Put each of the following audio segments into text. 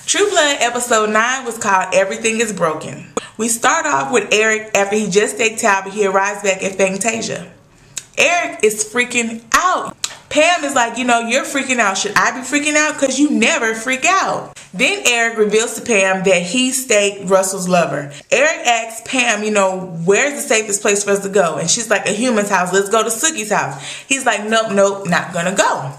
True Blood episode 9 was called Everything is Broken. We start off with Eric after he just staked out, but he arrives back at Fantasia. Eric is freaking out. Pam is like, you're freaking out. Should I be freaking out? Because you never freak out. Then Eric reveals to Pam that he staked Russell's lover. Eric asks Pam, where's the safest place for us to go? And she's like, a human's house. Let's go to Sookie's house. He's like, nope, not gonna go.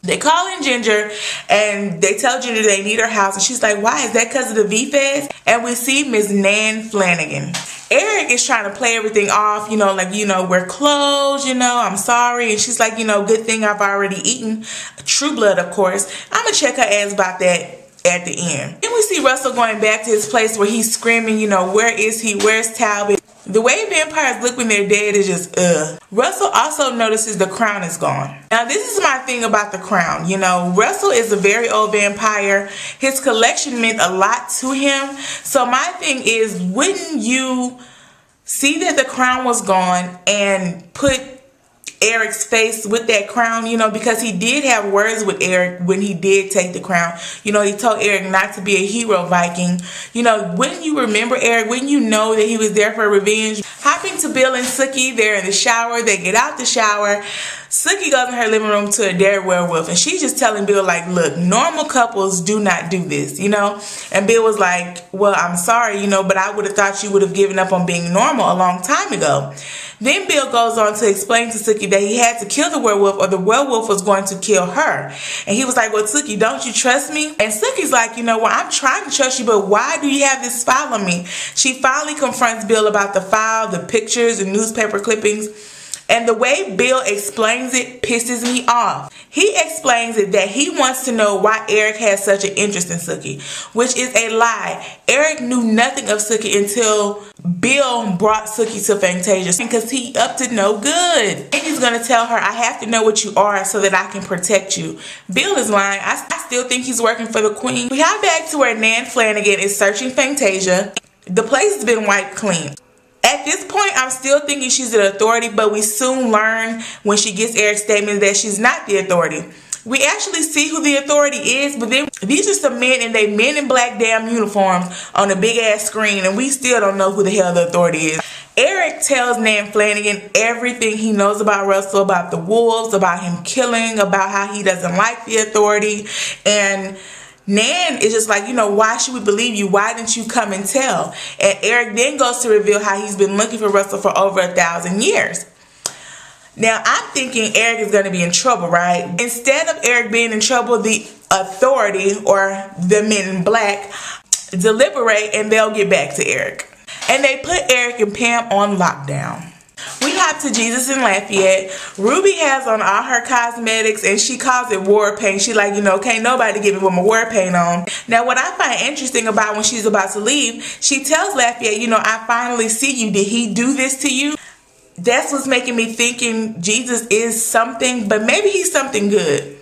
They call in Ginger and they tell Ginger they need her house. And she's like, why? Is that because of the V-Feds? And we see Miss Nan Flanagan. Eric is trying to play everything off, we're closed, I'm sorry. And she's like, good thing I've already eaten. True Blood, of course. I'm going to check her ass about that at the end. Then we see Russell going back to his place where he's screaming, where is he? Where's Talbot? The way vampires look when they're dead is just, Russell also notices the crown is gone. Now, this is my thing about the crown. Russell is a very old vampire. His collection meant a lot to him. So my thing is, wouldn't you see that the crown was gone and put Eric's face with that crown, because he did have words with Eric when he did take the crown. He told Eric not to be a hero Viking. Wouldn't you remember Eric? Wouldn't you know that he was there for revenge? Hopping to Bill and Sookie, they're in the shower. They get out the shower. Sookie goes in her living room to a dare werewolf, and she's just telling Bill, like, look, normal couples do not do this, And Bill was like, well, I'm sorry, but I would have thought you would have given up on being normal a long time ago. Then Bill goes on to explain to Sookie that he had to kill the werewolf or the werewolf was going to kill her. And he was like, well, Sookie, don't you trust me? And Sookie's like, I'm trying to trust you, but why do you have this file on me? She finally confronts Bill about the file, the pictures, and newspaper clippings. And the way Bill explains it pisses me off. He explains it that he wants to know why Eric has such an interest in Sookie, which is a lie. Eric knew nothing of Sookie until Bill brought Sookie to Fantasia because he up to no good. And he's going to tell her, I have to know what you are so that I can protect you. Bill is lying. I still think he's working for the queen. We hop back to where Nan Flanagan is searching Fantasia. The place has been wiped clean. At this point, I'm still thinking she's an authority, but we soon learn when she gets Eric's statement that she's not the authority. We actually see who the authority is, but then these are some men in their men in black damn uniforms on a big ass screen, and we still don't know who the hell the authority is. Eric tells Nan Flanagan everything he knows about Russell, about the wolves, about him killing, about how he doesn't like the authority, and Nan is just like, why should we believe you? Why didn't you come and tell? And Eric then goes to reveal how he's been looking for Russell for over 1,000 years. Now, I'm thinking Eric is going to be in trouble, right? Instead of Eric being in trouble, the authority or the men in black deliberate and they'll get back to Eric. And they put Eric and Pam on lockdown. We hop to Jesus in Lafayette. Ruby has on all her cosmetics and she calls it war paint. She like, can't nobody get me with my war paint on. Now, what I find interesting about when she's about to leave, she tells Lafayette, I finally see you. Did he do this to you? That's what's making me thinking Jesus is something, but maybe he's something good.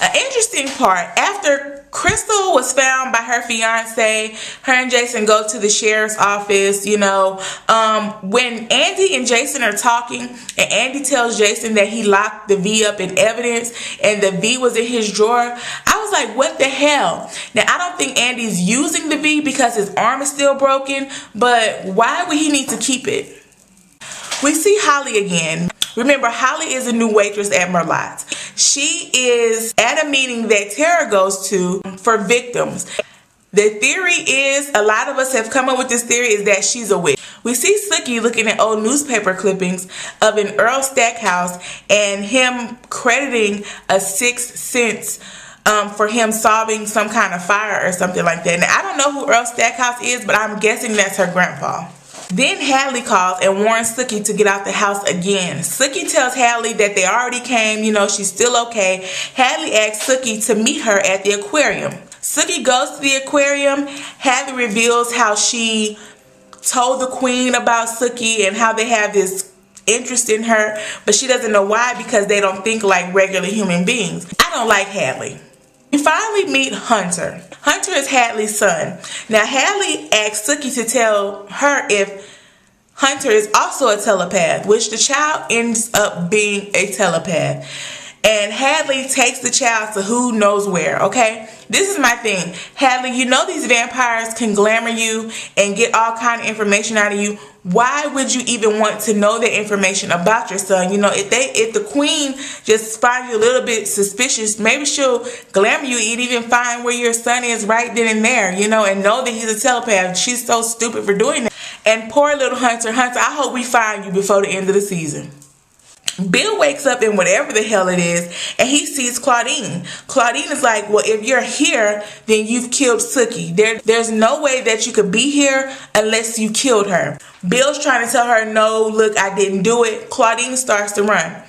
An interesting part, after Crystal was found by her fiance, her and Jason go to the sheriff's office, when Andy and Jason are talking and Andy tells Jason that he locked the V up in evidence and the V was in his drawer, I was like, what the hell? Now, I don't think Andy's using the V because his arm is still broken, but why would he need to keep it? We see Holly again. Remember, Holly is a new waitress at Merlot's. She is at a meeting that Tara goes to for victims. The theory is, a lot of us have come up with this theory, is that she's a witch. We see Sookie looking at old newspaper clippings of an Earl Stackhouse and him crediting a 6th sense for him solving some kind of fire or something like that. Now, I don't know who Earl Stackhouse is, but I'm guessing that's her grandpa. Then Hadley calls and warns Sookie to get out the house again. Sookie tells Hadley that they already came, she's still okay. Hadley asks Sookie to meet her at the aquarium. Sookie goes to the aquarium. Hadley reveals how she told the queen about Sookie and how they have this interest in her, but she doesn't know why because they don't think like regular human beings. I don't like Hadley. We finally meet Hunter. Hunter is Hadley's son. Now, Hadley asks Sookie to tell her if Hunter is also a telepath, which the child ends up being a telepath. And Hadley takes the child to who knows where, okay? This is my thing. Hadley, you know these vampires can glamour you and get all kind of information out of you. Why would you even want to know that information about your son? You know, if the queen just finds you a little bit suspicious, maybe she'll glamour you and even find where your son is right then and there, you know, and know that he's a telepath. She's so stupid for doing that. And poor little Hunter, I hope we find you before the end of the season. Bill wakes up in whatever the hell it is, and he sees Claudine. Claudine is like, well, if you're here, then you've killed Sookie. There's no way that you could be here unless you killed her. Bill's trying to tell her, no, look, I didn't do it. Claudine starts to run.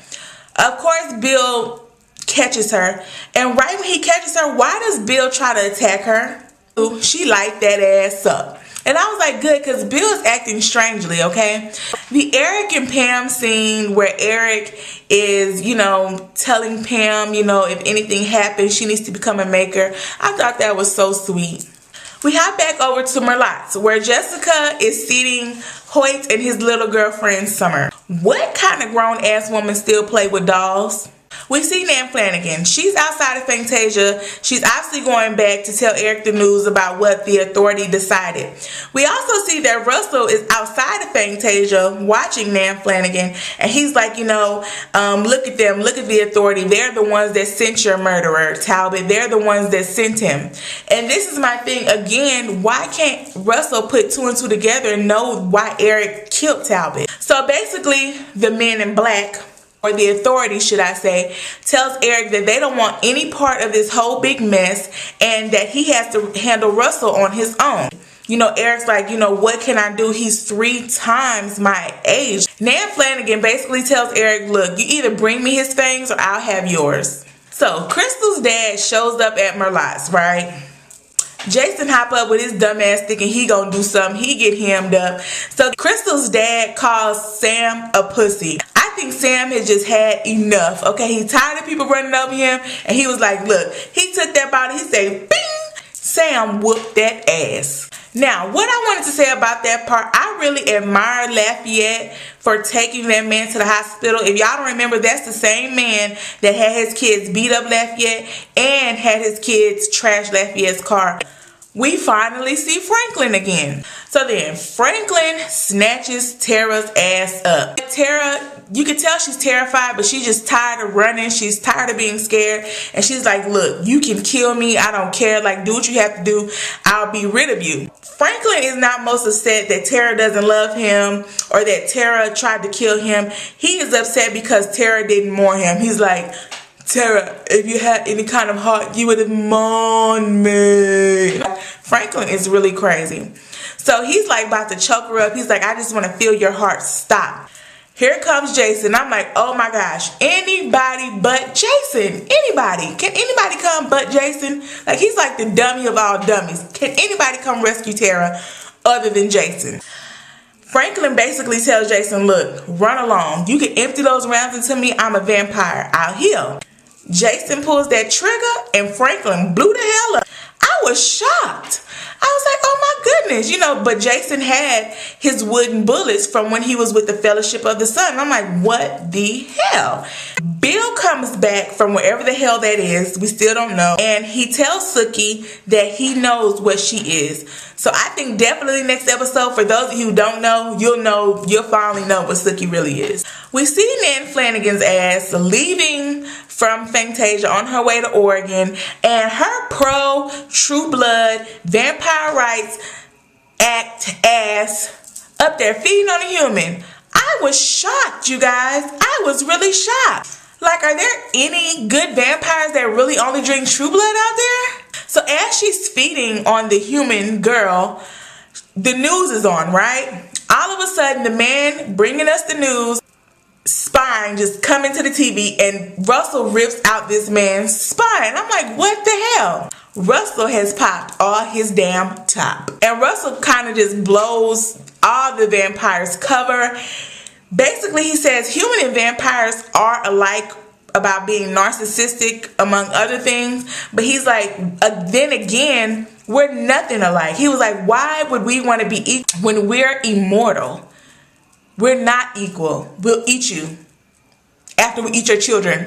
Of course, Bill catches her, and right when he catches her, why does Bill try to attack her? Ooh, she light that ass up. And I was like, good, because Bill is acting strangely, okay? The Eric and Pam scene where Eric is, you know, telling Pam, you know, if anything happens, she needs to become a maker. I thought that was so sweet. We hop back over to Merlotte's, where Jessica is seating Hoyt and his little girlfriend, Summer. What kind of grown-ass woman still play with dolls? We see Nan Flanagan. She's outside of Fantasia. She's obviously going back to tell Eric the news about what the authority decided. We also see that Russell is outside of Fantasia watching Nan Flanagan, and he's like, you know, look at them, look at the authority. They're the ones that sent your murderer, Talbot. They're the ones that sent him. And this is my thing again. Why can't Russell put two and two together and know why Eric killed Talbot? So basically, the men in black, or the authority, should I say, tells Eric that they don't want any part of this whole big mess and that he has to handle Russell on his own. You know, Eric's like, you know, what can I do? He's 3 times my age. Nan Flanagan basically tells Eric, look, you either bring me his fangs or I'll have yours. So Crystal's dad shows up at Merlotte's, right? Jason hop up with his dumb ass thinking he gonna do something. He get hemmed up. So Crystal's dad calls Sam a pussy. I think Sam has just had enough. Okay, he tired of people running over him, and he was like, look, he took that bottle, he said, bing! Sam whooped that ass. Now, what I wanted to say about that part, I really admire Lafayette for taking that man to the hospital. If y'all don't remember, that's the same man that had his kids beat up Lafayette and had his kids trash Lafayette's car. We finally see Franklin again. So then, Franklin snatches Tara's ass up. Tara, you can tell she's terrified, but she's just tired of running. She's tired of being scared. And she's like, look, you can kill me. I don't care. Like, do what you have to do. I'll be rid of you. Franklin is not most upset that Tara doesn't love him or that Tara tried to kill him. He is upset because Tara didn't mourn him. He's like, Tara, if you had any kind of heart, you would have mourned me. Franklin is really crazy. So he's like about to choke her up. He's like, I just want to feel your heart stop. Here comes Jason. I'm like, oh my gosh, anybody but Jason. Anybody. Can anybody come but Jason? Like, he's like the dummy of all dummies. Can anybody come rescue Tara other than Jason? Franklin basically tells Jason, look, run along. You can empty those rounds into me. I'm a vampire. I'll heal. Jason pulls that trigger and Franklin blew the hell up. I was shocked. I was like, oh my goodness, you know, but Jason had his wooden bullets from when he was with the Fellowship of the Sun. I'm like, what the hell? Bill comes back from wherever the hell that is. We still don't know. And he tells Sookie that he knows what she is. So I think definitely next episode, for those of you who don't know, you'll finally know what Sookie really is. We see Nan Flanagan's ass leaving from Fantasia on her way to Oregon, and her pro True Blood vampire rights act ass up there feeding on a human. I was shocked, you guys. I was really shocked. Like, are there any good vampires that really only drink True Blood out there? So as she's feeding on the human girl, the news is on, right? All of a sudden, the man bringing us the news, spine just coming to the TV, and Russell rips out this man's spine. I'm like, what the hell? Russell has popped all his damn top. And Russell kind of just blows all the vampires' cover. Basically, he says human and vampires are alike about being narcissistic, among other things. But he's like, then again, we're nothing alike. He was like, why would we want to be equal when we're immortal? We're not equal. We'll eat you after we eat your children.